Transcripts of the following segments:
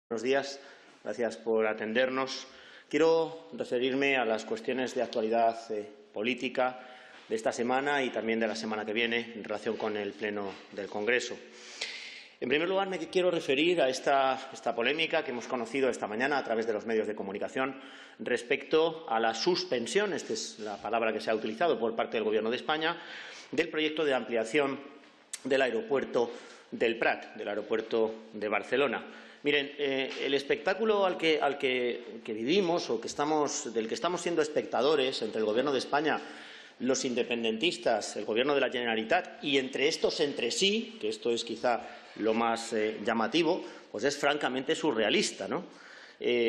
Buenos días, gracias por atendernos. Quiero referirme a las cuestiones de actualidad política de esta semana y también de la semana que viene en relación con el Pleno del Congreso. En primer lugar, me quiero referir a esta polémica que hemos conocido esta mañana a través de los medios de comunicación respecto a la suspensión, esta es la palabra que se ha utilizado por parte del Gobierno de España, del proyecto de ampliación del aeropuerto del Prat, del aeropuerto de Barcelona. Miren, el espectáculo al que vivimos o del que estamos siendo espectadores entre el Gobierno de España, los independentistas, el Gobierno de la Generalitat y entre estos entre sí, que esto es quizá lo más llamativo, pues es francamente surrealista, ¿no?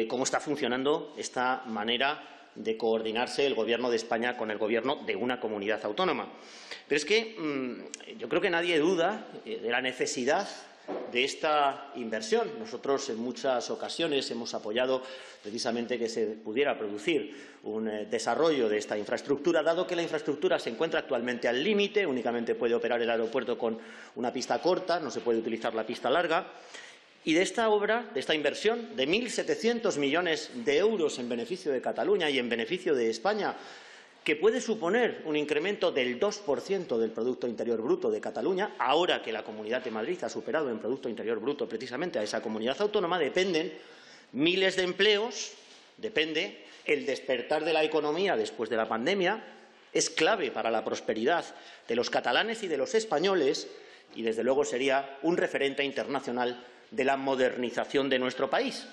Cómo está funcionando esta manera de coordinarse el Gobierno de España con el Gobierno de una comunidad autónoma. Pero es que yo creo que nadie duda de la necesidad de esta inversión. Nosotros en muchas ocasiones hemos apoyado precisamente que se pudiera producir un desarrollo de esta infraestructura, dado que la infraestructura se encuentra actualmente al límite, únicamente puede operar el aeropuerto con una pista corta, no se puede utilizar la pista larga. Y de esta obra, de esta inversión de 1.700 millones de euros en beneficio de Cataluña y en beneficio de España, que puede suponer un incremento del 2% del Producto Interior Bruto de Cataluña, ahora que la Comunidad de Madrid ha superado en Producto Interior Bruto precisamente a esa comunidad autónoma, dependen miles de empleos, depende el despertar de la economía después de la pandemia, es clave para la prosperidad de los catalanes y de los españoles y, desde luego, sería un referente internacional de la modernización de nuestro país.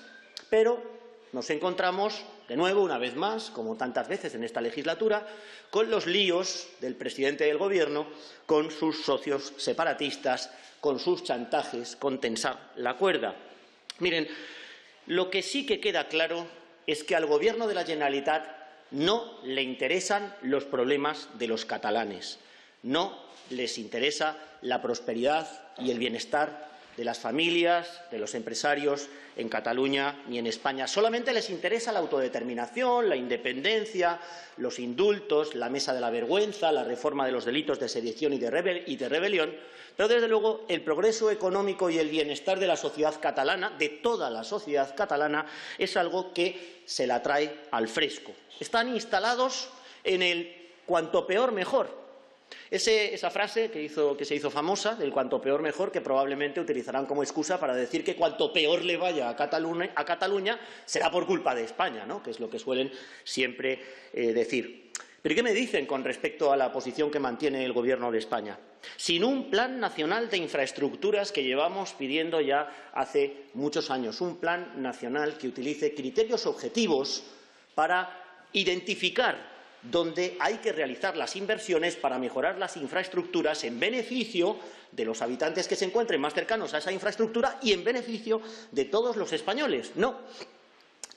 Pero nos encontramos de nuevo, una vez más, como tantas veces en esta legislatura, con los líos del presidente del Gobierno, con sus socios separatistas, con sus chantajes, con tensar la cuerda. Miren, lo que sí que queda claro es que al Gobierno de la Generalitat no le interesan los problemas de los catalanes, no les interesa la prosperidad y el bienestar de las familias, de los empresarios en Cataluña ni en España. Solamente les interesa la autodeterminación, la independencia, los indultos, la mesa de la vergüenza, la reforma de los delitos de sedición y de rebelión, pero, desde luego, el progreso económico y el bienestar de la sociedad catalana, de toda la sociedad catalana, es algo que se la trae al fresco. Están instalados en el cuanto peor mejor. Esa frase que se hizo famosa, del cuanto peor mejor, que probablemente utilizarán como excusa para decir que cuanto peor le vaya a Cataluña será por culpa de España, ¿no?, que es lo que suelen siempre decir. ¿Pero qué me dicen con respecto a la posición que mantiene el Gobierno de España? Sin un plan nacional de infraestructuras que llevamos pidiendo ya hace muchos años, un plan nacional que utilice criterios objetivos para identificar donde hay que realizar las inversiones para mejorar las infraestructuras en beneficio de los habitantes que se encuentren más cercanos a esa infraestructura y en beneficio de todos los españoles. No,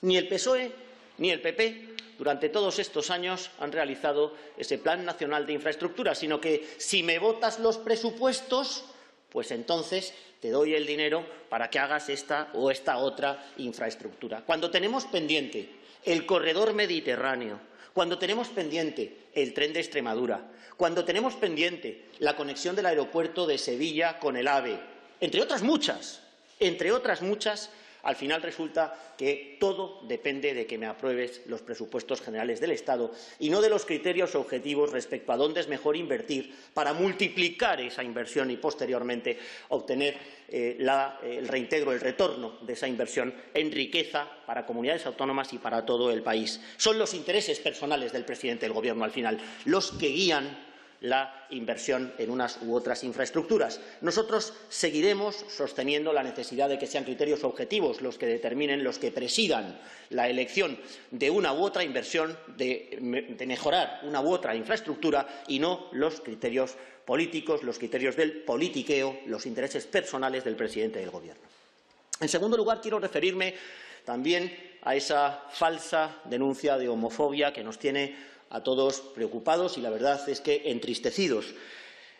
ni el PSOE ni el PP durante todos estos años han realizado ese Plan Nacional de Infraestructuras, sino que si me votas los presupuestos, pues entonces te doy el dinero para que hagas esta o esta otra infraestructura. Cuando tenemos pendiente el corredor mediterráneo, cuando tenemos pendiente el tren de Extremadura, cuando tenemos pendiente la conexión del aeropuerto de Sevilla con el AVE, entre otras muchas, al final resulta que todo depende de que me apruebes los presupuestos generales del Estado y no de los criterios objetivos respecto a dónde es mejor invertir para multiplicar esa inversión y posteriormente obtener el reintegro, el retorno de esa inversión en riqueza para comunidades autónomas y para todo el país. Son los intereses personales del presidente del Gobierno, al final, los que guían la inversión en unas u otras infraestructuras. Nosotros seguiremos sosteniendo la necesidad de que sean criterios objetivos los que determinen, los que presidan la elección de una u otra inversión, de mejorar una u otra infraestructura, y no los criterios políticos, los criterios del politiqueo, los intereses personales del presidente del Gobierno. En segundo lugar, quiero referirme también a esa falsa denuncia de homofobia que nos tiene a todos preocupados y, la verdad es que entristecidos.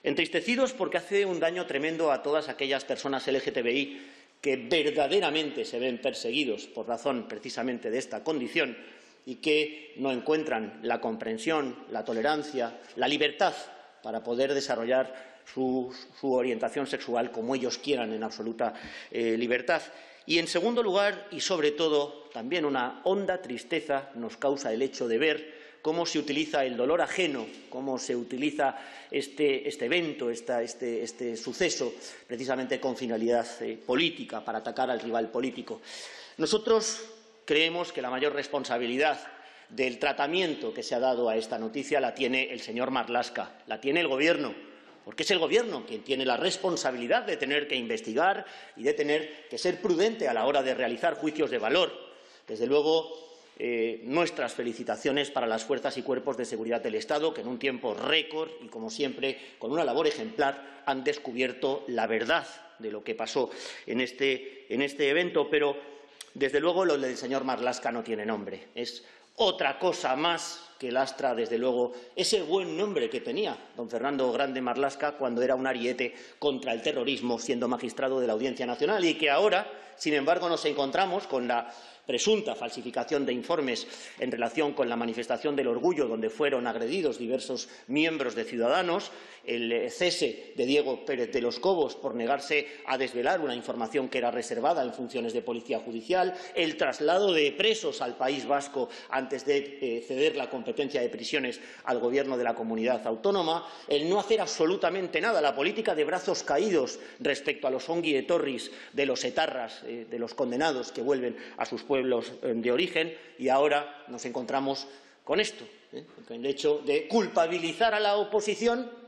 Entristecidos porque hace un daño tremendo a todas aquellas personas LGTBI que verdaderamente se ven perseguidos por razón precisamente de esta condición y que no encuentran la comprensión, la tolerancia, la libertad para poder desarrollar su orientación sexual como ellos quieran en absoluta libertad. Y, en segundo lugar, y sobre todo, también una honda tristeza nos causa el hecho de ver cómo se utiliza el dolor ajeno, cómo se utiliza este evento, este suceso, precisamente con finalidad política, para atacar al rival político. Nosotros creemos que la mayor responsabilidad del tratamiento que se ha dado a esta noticia la tiene el señor Marlaska, la tiene el Gobierno, porque es el Gobierno quien tiene la responsabilidad de tener que investigar y de tener que ser prudente a la hora de realizar juicios de valor. Desde luego, nuestras felicitaciones para las fuerzas y cuerpos de seguridad del Estado, que en un tiempo récord y, como siempre, con una labor ejemplar, han descubierto la verdad de lo que pasó en este evento. Pero, desde luego, lo del señor Marlaska no tiene nombre. Es otra cosa más que lastra, desde luego, ese buen nombre que tenía don Fernando Grande Marlaska cuando era un ariete contra el terrorismo, siendo magistrado de la Audiencia Nacional, y que ahora, sin embargo, nos encontramos con la presunta falsificación de informes en relación con la manifestación del Orgullo, donde fueron agredidos diversos miembros de Ciudadanos, el cese de Diego Pérez de los Cobos por negarse a desvelar una información que era reservada en funciones de Policía Judicial, el traslado de presos al País Vasco antes de ceder la competencia de prisiones al Gobierno de la Comunidad Autónoma, el no hacer absolutamente nada, la política de brazos caídos respecto a los ongi etorris de los etarras, de los condenados que vuelven a sus pueblos de origen, y ahora nos encontramos con esto, con el hecho de culpabilizar a la oposición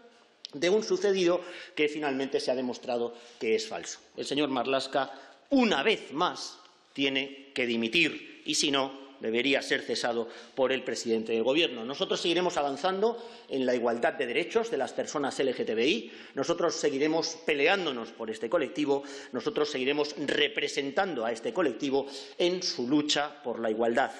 de un sucedido que finalmente se ha demostrado que es falso. El señor Marlaska, una vez más, tiene que dimitir y, si no, debería ser cesado por el presidente del Gobierno. Nosotros seguiremos avanzando en la igualdad de derechos de las personas LGTBI, nosotros seguiremos peleándonos por este colectivo, nosotros seguiremos representando a este colectivo en su lucha por la igualdad.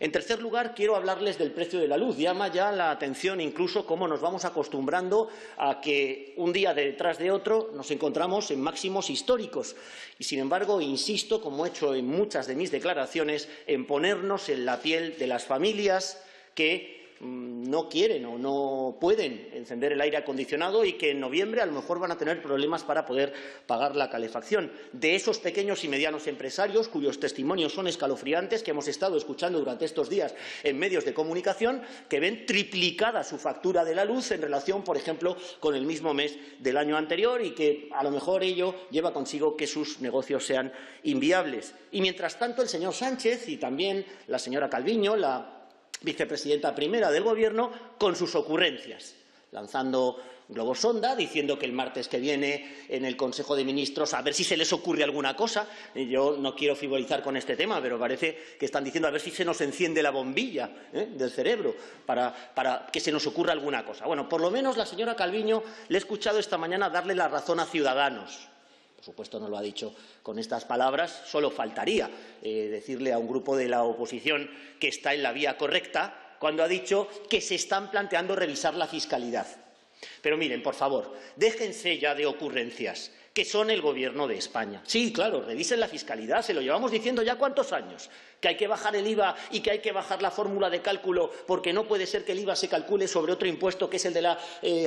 En tercer lugar, quiero hablarles del precio de la luz. Llama ya la atención incluso cómo nos vamos acostumbrando a que un día detrás de otro nos encontramos en máximos históricos. Y, sin embargo, insisto, como he hecho en muchas de mis declaraciones, en ponernos en la piel de las familias que no quieren o no pueden encender el aire acondicionado y que en noviembre a lo mejor van a tener problemas para poder pagar la calefacción, de esos pequeños y medianos empresarios cuyos testimonios son escalofriantes, que hemos estado escuchando durante estos días en medios de comunicación, que ven triplicada su factura de la luz en relación, por ejemplo, con el mismo mes del año anterior, y que a lo mejor ello lleva consigo que sus negocios sean inviables. Y, mientras tanto, el señor Sánchez y también la señora Calviño, la vicepresidenta primera del Gobierno, con sus ocurrencias, lanzando globos sonda, diciendo que el martes que viene en el Consejo de Ministros a ver si se les ocurre alguna cosa. Yo no quiero frivolizar con este tema, pero parece que están diciendo a ver si se nos enciende la bombilla del cerebro para que se nos ocurra alguna cosa. Bueno, por lo menos la señora Calviño le he escuchado esta mañana darle la razón a Ciudadanos. Por supuesto, no lo ha dicho con estas palabras, solo faltaría decirle a un grupo de la oposición que está en la vía correcta cuando ha dicho que se están planteando revisar la fiscalidad. Pero miren, por favor, déjense ya de ocurrencias, que son el Gobierno de España. Sí, claro, revisen la fiscalidad, se lo llevamos diciendo ya ¿cuántos años? Que hay que bajar el IVA y que hay que bajar la fórmula de cálculo, porque no puede ser que el IVA se calcule sobre otro impuesto que es el de la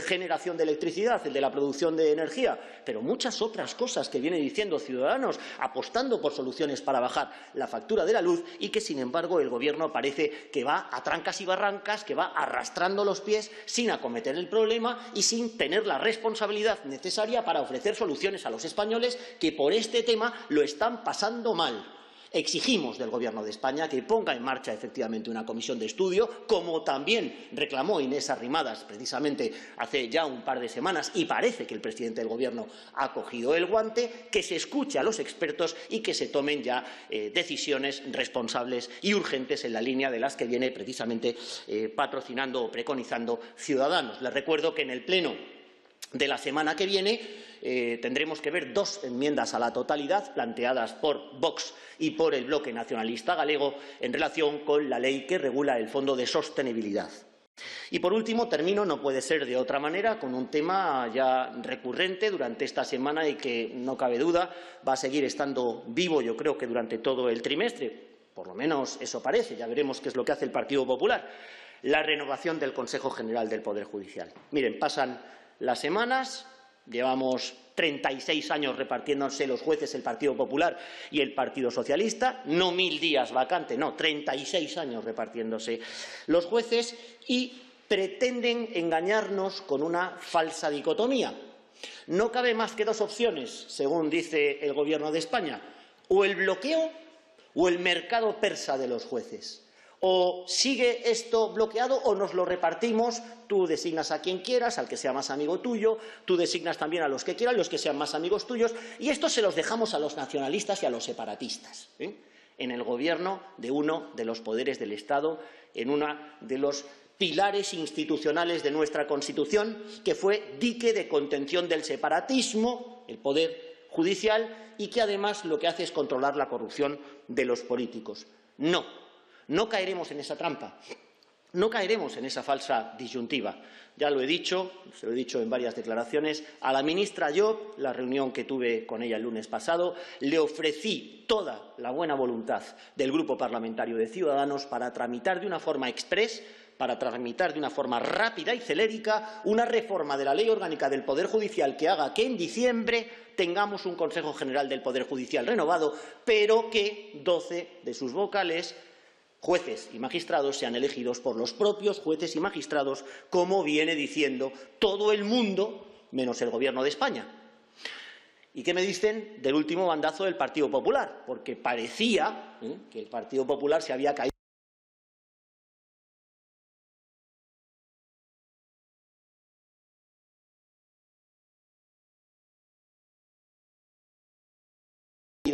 generación de electricidad, el de la producción de energía. Pero muchas otras cosas que viene diciendo Ciudadanos, apostando por soluciones para bajar la factura de la luz, y que, sin embargo, el Gobierno parece que va a trancas y barrancas, que va arrastrando los pies sin acometer el problema y sin tener la responsabilidad necesaria para ofrecer soluciones a los españoles que por este tema lo están pasando mal. Exigimos del Gobierno de España que ponga en marcha efectivamente una comisión de estudio, como también reclamó Inés Arrimadas precisamente hace ya un par de semanas, y parece que el presidente del Gobierno ha cogido el guante, que se escuche a los expertos y que se tomen ya decisiones responsables y urgentes en la línea de las que viene precisamente patrocinando o preconizando Ciudadanos. Les recuerdo que en el pleno de la semana que viene tendremos que ver dos enmiendas a la totalidad planteadas por Vox y por el Bloque Nacionalista Galego en relación con la ley que regula el Fondo de Sostenibilidad. Y, por último, termino, no puede ser de otra manera, con un tema ya recurrente durante esta semana y que, no cabe duda, va a seguir estando vivo, yo creo que durante todo el trimestre. Por lo menos eso parece, ya veremos qué es lo que hace el Partido Popular. La renovación del Consejo General del Poder Judicial. Miren, pasan las semanas Llevamos 36 años repartiéndose los jueces el Partido Popular y el Partido Socialista, no 1000 días vacante, no, 36 años repartiéndose los jueces y pretenden engañarnos con una falsa dicotomía. No cabe más que dos opciones, según dice el Gobierno de España, o el bloqueo o el mercado persa de los jueces. O sigue esto bloqueado o nos lo repartimos, tú designas a quien quieras, al que sea más amigo tuyo, tú designas también a los que quieran, los que sean más amigos tuyos, y esto se los dejamos a los nacionalistas y a los separatistas, en el gobierno de uno de los poderes del Estado, en uno de los pilares institucionales de nuestra Constitución, que fue dique de contención del separatismo, el poder judicial, y que además lo que hace es controlar la corrupción de los políticos. No caeremos en esa trampa, no caeremos en esa falsa disyuntiva. Ya lo he dicho, se lo he dicho en varias declaraciones, a la ministra Llop, la reunión que tuve con ella el lunes pasado, le ofrecí toda la buena voluntad del Grupo Parlamentario de Ciudadanos para tramitar de una forma exprés, para tramitar de una forma rápida y celérica una reforma de la Ley Orgánica del Poder Judicial que haga que en diciembre tengamos un Consejo General del Poder Judicial renovado, pero que 12 de sus vocales, jueces y magistrados, sean elegidos por los propios jueces y magistrados, como viene diciendo todo el mundo, menos el Gobierno de España. ¿Y qué me dicen del último bandazo del Partido Popular? Porque parecía que el Partido Popular se había caído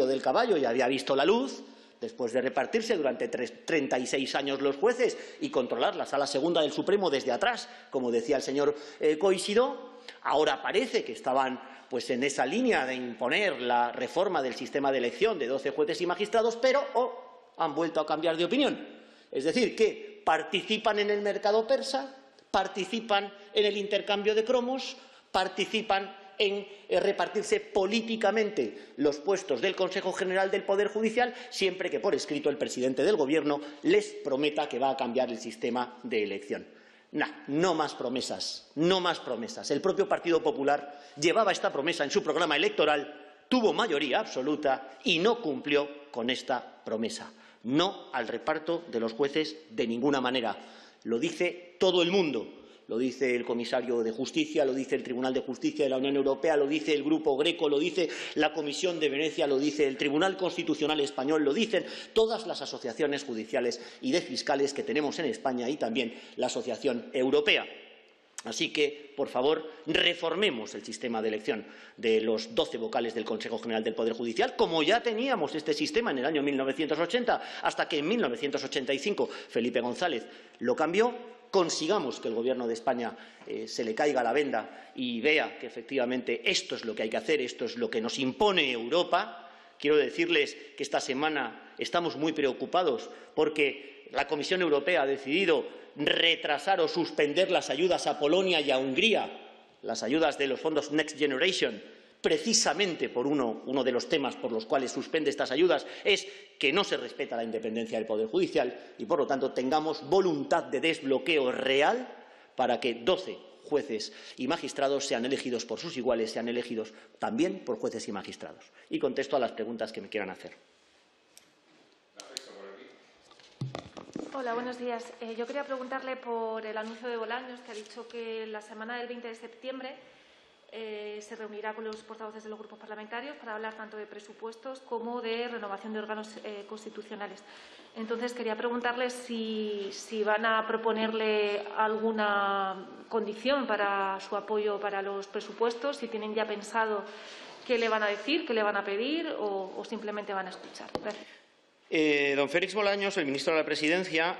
del caballo y había visto la luz, después de repartirse durante 36 años los jueces y controlar la Sala Segunda del Supremo desde atrás, como decía el señor Coisidó. Ahora parece que estaban en esa línea de imponer la reforma del sistema de elección de 12 jueces y magistrados, pero han vuelto a cambiar de opinión. Es decir, que participan en el mercado persa, participan en el intercambio de cromos, participan en repartirse políticamente los puestos del Consejo General del Poder Judicial, siempre que por escrito el presidente del Gobierno les prometa que va a cambiar el sistema de elección. No más promesas, no más promesas. El propio Partido Popular llevaba esta promesa en su programa electoral, tuvo mayoría absoluta y no cumplió con esta promesa. No al reparto de los jueces de ninguna manera. Lo dice todo el mundo. Lo dice el comisario de Justicia, lo dice el Tribunal de Justicia de la Unión Europea, lo dice el Grupo Greco, lo dice la Comisión de Venecia, lo dice el Tribunal Constitucional Español, lo dicen todas las asociaciones judiciales y de fiscales que tenemos en España y también la Asociación Europea. Así que, por favor, reformemos el sistema de elección de los 12 vocales del Consejo General del Poder Judicial, como ya teníamos este sistema en el año 1980, hasta que en 1985 Felipe González lo cambió. Consigamos que el Gobierno de España se le caiga la venda y vea que efectivamente esto es lo que hay que hacer, esto es lo que nos impone Europa. Quiero decirles que esta semana estamos muy preocupados porque la Comisión Europea ha decidido retrasar o suspender las ayudas a Polonia y a Hungría, las ayudas de los fondos Next Generation. Precisamente por uno de los temas por los cuales suspende estas ayudas es que no se respeta la independencia del Poder Judicial y, por lo tanto, tengamos voluntad de desbloqueo real para que 12 jueces y magistrados sean elegidos por sus iguales, sean elegidos también por jueces y magistrados. Y contesto a las preguntas que me quieran hacer. Hola, buenos días. Yo quería preguntarle por el anuncio de Bolaños, que ha dicho que la semana del 20 de septiembre se reunirá con los portavoces de los grupos parlamentarios para hablar tanto de presupuestos como de renovación de órganos constitucionales. Entonces, quería preguntarle si van a proponerle alguna condición para su apoyo para los presupuestos, si tienen ya pensado qué le van a decir, qué le van a pedir o simplemente van a escuchar. Gracias. Don Félix Bolaños, el ministro de la Presidencia,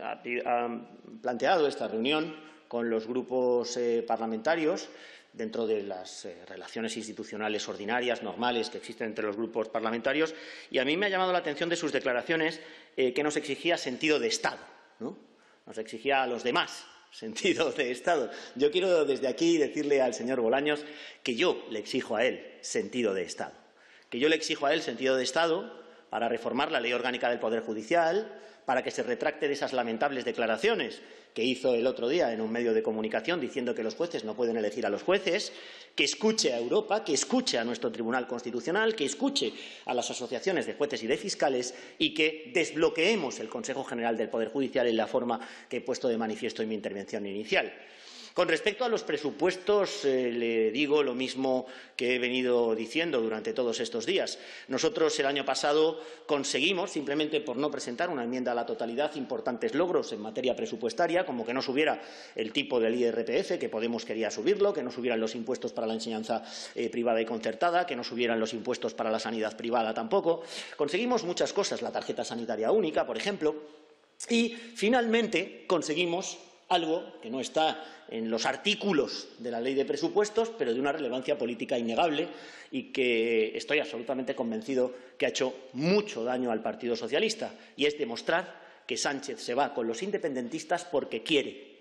ha planteado esta reunión con los grupos parlamentarios dentro de las relaciones institucionales ordinarias, normales, que existen entre los grupos parlamentarios, y a mí me ha llamado la atención de sus declaraciones que nos exigía sentido de Estado, ¿no? Nos exigía a los demás sentido de Estado. Yo quiero desde aquí decirle al señor Bolaños que yo le exijo a él sentido de Estado, que yo le exijo a él sentido de Estado para reformar la Ley Orgánica del Poder Judicial, para que se retracte de esas lamentables declaraciones que hizo el otro día en un medio de comunicación diciendo que los jueces no pueden elegir a los jueces, que escuche a Europa, que escuche a nuestro Tribunal Constitucional, que escuche a las asociaciones de jueces y de fiscales y que desbloqueemos el Consejo General del Poder Judicial en la forma que he puesto de manifiesto en mi intervención inicial. Con respecto a los presupuestos, le digo lo mismo que he venido diciendo durante todos estos días. Nosotros el año pasado conseguimos, simplemente por no presentar una enmienda a la totalidad, importantes logros en materia presupuestaria, como que no subiera el tipo del IRPF, que Podemos quería subirlo, que no subieran los impuestos para la enseñanza privada y concertada, que no subieran los impuestos para la sanidad privada tampoco. Conseguimos muchas cosas, la tarjeta sanitaria única, por ejemplo, y finalmente conseguimos algo que no está en los artículos de la Ley de Presupuestos, pero de una relevancia política innegable y que estoy absolutamente convencido que ha hecho mucho daño al Partido Socialista, y es demostrar que Sánchez se va con los independentistas porque quiere,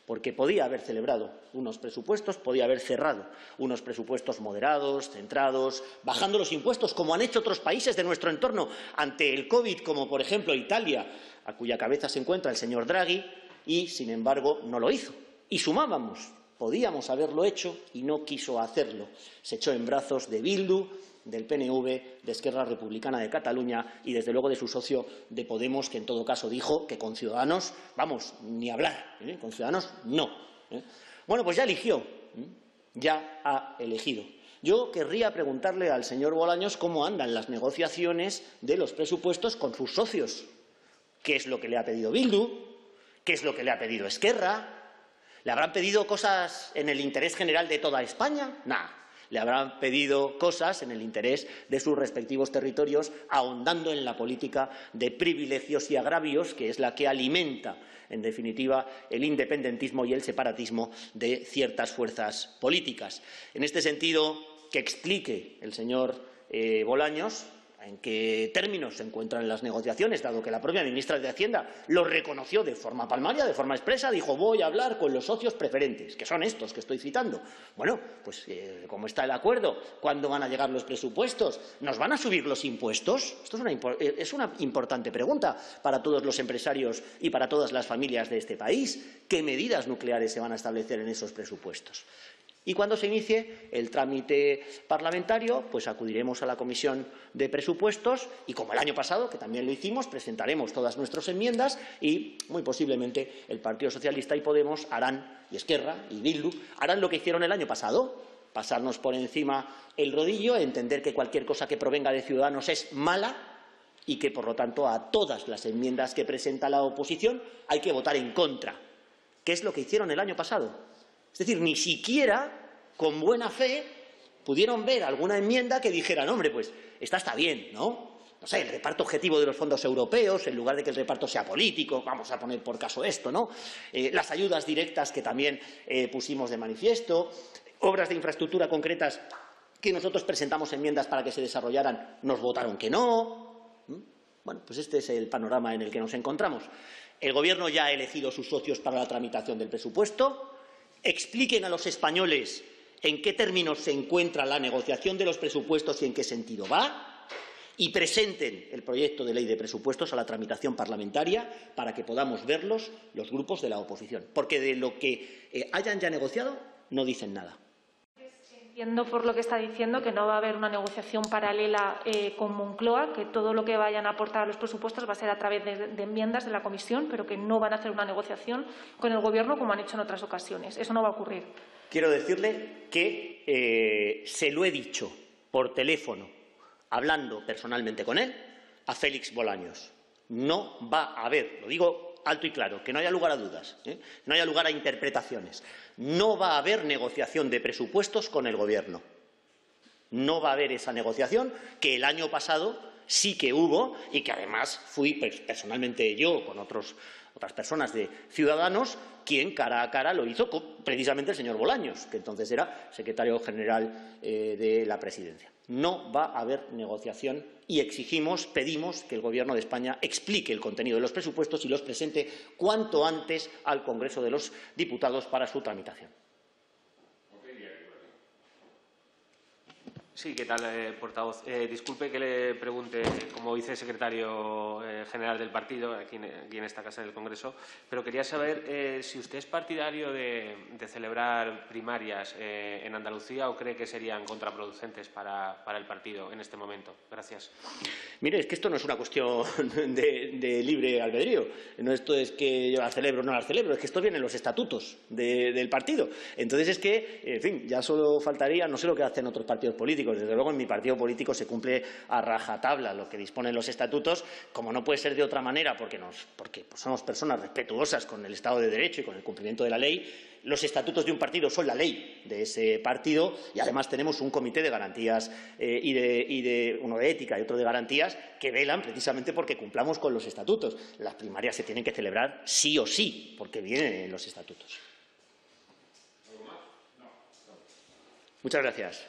porque podía haber celebrado unos presupuestos, podía haber cerrado unos presupuestos moderados, centrados, bajando los impuestos, como han hecho otros países de nuestro entorno ante el COVID, como por ejemplo Italia, a cuya cabeza se encuentra el señor Draghi, y, sin embargo, no lo hizo. Y sumábamos. Podíamos haberlo hecho y no quiso hacerlo. Se echó en brazos de Bildu, del PNV, de Esquerra Republicana de Cataluña y, desde luego, de su socio de Podemos, que en todo caso dijo que con Ciudadanos, vamos, ni hablar, con Ciudadanos no. Bueno, pues ya eligió, ya ha elegido. Yo querría preguntarle al señor Bolaños cómo andan las negociaciones de los presupuestos con sus socios. ¿Qué es lo que le ha pedido Bildu? ¿Qué es lo que le ha pedido Esquerra? ¿Le habrán pedido cosas en el interés general de toda España? Nada. Le habrán pedido cosas en el interés de sus respectivos territorios, ahondando en la política de privilegios y agravios, que es la que alimenta, en definitiva, el independentismo y el separatismo de ciertas fuerzas políticas. En este sentido, que explique el señor Bolaños en qué términos se encuentran las negociaciones, dado que la propia ministra de Hacienda lo reconoció de forma palmaria, de forma expresa, dijo: voy a hablar con los socios preferentes, que son estos que estoy citando. Bueno, pues ¿cómo está el acuerdo? ¿Cuándo van a llegar los presupuestos? ¿Nos van a subir los impuestos? Esto es una importante pregunta para todos los empresarios y para todas las familias de este país. ¿Qué medidas nucleares se van a establecer en esos presupuestos? Y cuando se inicie el trámite parlamentario, pues acudiremos a la Comisión de Presupuestos y, como el año pasado, que también lo hicimos, presentaremos todas nuestras enmiendas y, muy posiblemente, el Partido Socialista y Podemos harán, y Esquerra y Bildu, harán lo que hicieron el año pasado: pasarnos por encima el rodillo, entender que cualquier cosa que provenga de Ciudadanos es mala y que, por lo tanto, a todas las enmiendas que presenta la oposición hay que votar en contra, que es lo que hicieron el año pasado. Es decir, ni siquiera, con buena fe, pudieron ver alguna enmienda que dijeran: hombre, pues esta está bien, ¿no? No sé, el reparto objetivo de los fondos europeos, en lugar de que el reparto sea político, vamos a poner por caso esto, ¿no? Las ayudas directas que también pusimos de manifiesto, obras de infraestructura concretas que nosotros presentamos enmiendas para que se desarrollaran, nos votaron que no. Bueno, pues este es el panorama en el que nos encontramos. El Gobierno ya ha elegido sus socios para la tramitación del presupuesto. Expliquen a los españoles en qué términos se encuentra la negociación de los presupuestos y en qué sentido va, y presenten el proyecto de ley de presupuestos a la tramitación parlamentaria para que podamos verlos los grupos de la oposición, porque de lo que hayan ya negociado no dicen nada. Entiendo por lo que está diciendo que no va a haber una negociación paralela con Moncloa, que todo lo que vayan a aportar a los presupuestos va a ser a través de enmiendas de la Comisión, pero que no van a hacer una negociación con el Gobierno como han hecho en otras ocasiones. Eso no va a ocurrir. Quiero decirle que se lo he dicho por teléfono, hablando personalmente con él, a Félix Bolaños. No va a haber, lo digo alto y claro, que no haya lugar a dudas, que no haya lugar a interpretaciones. No va a haber negociación de presupuestos con el Gobierno. No va a haber esa negociación que el año pasado sí que hubo y que además fui personalmente yo con otras personas de Ciudadanos quien cara a cara lo hizo con precisamente el señor Bolaños, que entonces era secretario general de la Presidencia. No va a haber negociación y pedimos que el Gobierno de España explique el contenido de los presupuestos y los presente cuanto antes al Congreso de los Diputados para su tramitación. Sí, ¿qué tal, portavoz? Disculpe que le pregunte como vicesecretario general del partido, aquí en esta Casa del Congreso, pero quería saber si usted es partidario de celebrar primarias en Andalucía o cree que serían contraproducentes para el partido en este momento. Gracias. Mire, es que esto no es una cuestión de libre albedrío. No esto es que yo las celebro o no las celebro, es que esto viene en los estatutos del partido. Entonces es que, en fin, ya solo faltaría, no sé lo que hacen otros partidos políticos. Desde luego, en mi partido político se cumple a rajatabla lo que disponen los estatutos, como no puede ser de otra manera, porque somos personas respetuosas con el Estado de Derecho y con el cumplimiento de la ley. Los estatutos de un partido son la ley de ese partido y, además, tenemos un comité de garantías uno de ética y otro de garantías que velan precisamente porque cumplamos con los estatutos. Las primarias se tienen que celebrar sí o sí, porque vienen en los estatutos. Muchas gracias.